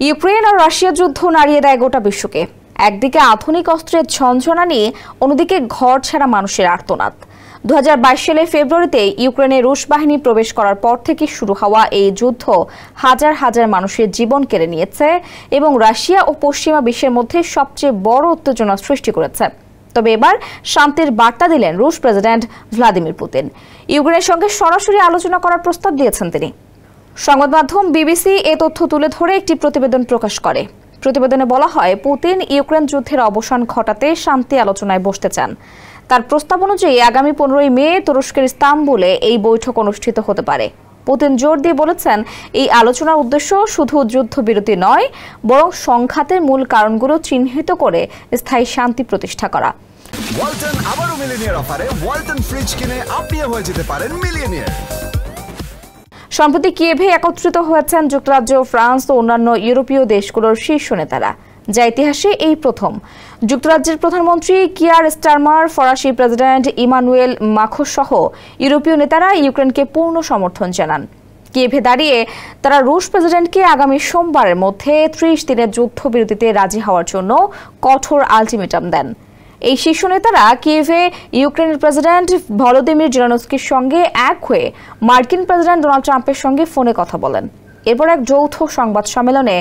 Ukraine আর Russia যুদ্ধ নাড়িয়ে দেয় গোটা বিশ্বকে। একদিকে আধুনিক অস্ত্রের ঝনঝনানি, অন্যদিকে ঘর ছাড়া মানুষের আর্তনাদ। 2022 সালের ফেব্রুয়ারিতে ইউক্রেনে রুশ বাহিনী প্রবেশ করার পর থেকে শুরু হওয়া এই যুদ্ধ হাজার হাজার মানুষের জীবন কেড়ে নিয়েছে এবং রাশিয়া ও পশ্চিমা বিশ্বের মধ্যে সবচেয়ে বড় উত্তেজনা সৃষ্টি করেছে। তবে এবার শান্তির বার্তা দিলেন রুশ প্রেসিডেন্ট ভ্লাদিমির পুতিন। ইউক্রেনের সঙ্গে সরাসরি আলোচনা করার প্রস্তাব দিয়েছেন তিনি। সংবাদ মাধ্যম বিবিসি এ তথ্য তুলে ধরে একটি প্রতিবেদন প্রকাশ করে। প্রতিবেদনে বলা হয়, পুতিন ইউক্রেন যুদ্ধের অবসান ঘটাতে শান্তি আলোচনায় বসতে চান। তার প্রস্তাব অনুযায়ী আগামী 15 মে তুরস্কের ইস্তাম্বুলে এই বৈঠক অনুষ্ঠিত হতে পারে। পুতিন জোর দিয়ে বলেছেন, এই আলোচনার উদ্দেশ্য শুধু যুদ্ধবিরতি নয়, বরং সংঘাতের মূল কারণগুলো চিহ্নিত করে স্থায়ী শান্তি প্রতিষ্ঠা করা। ওয়ালটন আবারো মিলিয়নিয়ার অফারে ওয়ালটন ফ্রিজ কিনে আপনিও হয়ে যেতে পারেন মিলিয়নিয়ার। সম্প্রতি কিয়েভে একত্রিত হয়েছেন যুক্তরাজ্য, ফ্রান্স ও অন্যান্য ইউরোপীয় দেশগুলোর শীর্ষ নেতারা, যা ইতিহাসে এই প্রথম। যুক্তরাজ্যের প্রধানমন্ত্রী কিয়ার স্টারমার, ফরাসি প্রেসিডেন্ট ইমানুয়েল মাখোঁ সহ ইউরোপীয় নেতারা ইউক্রেনকে পূর্ণ সমর্থন জানান। কিয়েভে দাঁড়িয়ে তারা রুশ প্রেসিডেন্টকে আগামী সোমবারের মধ্যে 30 দিনের যুদ্ধবিরতিতে রাজি হওয়ার জন্য কঠোর আলটিমেটাম দেন। এই শীর্ষ নেতারা কিয়েভে ইউক্রেনের প্রেসিডেন্ট ভলোদিমির জেলেনস্কির সঙ্গে এক হয়ে মার্কিন প্রেসিডেন্ট ডোনাল্ড ট্রাম্পের সঙ্গে ফোনে কথা বলেন। এরপর এক যৌথ সংবাদ সম্মেলনে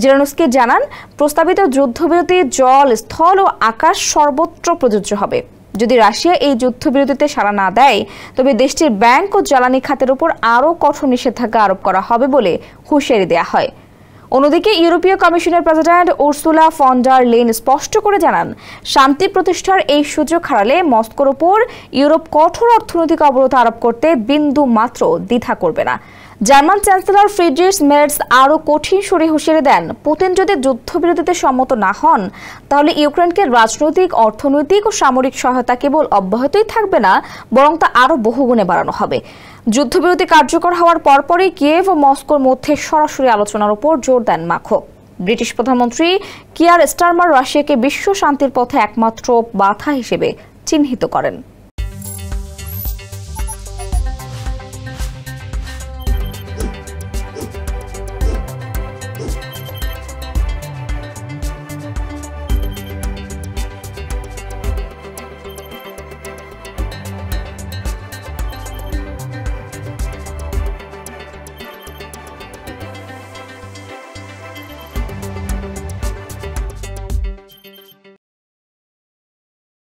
জেলেনস্কি জানান, প্রস্তাবিত যুদ্ধবিরতি জল, স্থল ও আকাশ সর্বত্র প্রযোজ্য হবে। যদি রাশিয়া এই যুদ্ধবিরতিতে সাড়া না দেয়, তবে দেশটির ব্যাংক ও জ্বালানি খাতের উপর আরও কঠোর নিষেধাজ্ঞা আরোপ করা হবে বলে হুঁশিয়ারি দেওয়া হয়। অন্যদিকে ইউরোপীয় কমিশনের president Ursula von der Leyen স্পষ্ট করে জানান, শান্তি প্রতিষ্ঠার এই সুযোগ হারালে মস্কোর উপর ইউরোপ কঠোর অর্থনৈতিক অবরোধ আরোপ করতে বিন্দু মাত্র দ্বিধা করবে না। জার্মান চ্যান্সেলর ফ্রিডরিশ মের্জ আরও কঠিন সুরে হুঁশিয়ারি দেন, পুতিন যদি যুদ্ধবিরতিতে সম্মত না হন, তাহলে ইউক্রেনকে রাজনৈতিক, অর্থনৈতিক ও সামরিক সহায়তা কেবল অব্যাহতই থাকবে না, বরং তা আরও বহুগুণে বাড়ানো হবে। যুদ্ধবিরতি কার্যকর হওয়ার পরপরই কিয়েভ ও মস্কোর মধ্যে সরাসরি আলোচনার উপর জোর দেন মাখোঁ। ব্রিটিশ প্রধানমন্ত্রী কিয়ার স্টারমার রাশিয়াকে বিশ্ব শান্তির পথে একমাত্র বাধা হিসেবে চিহ্নিত করেন।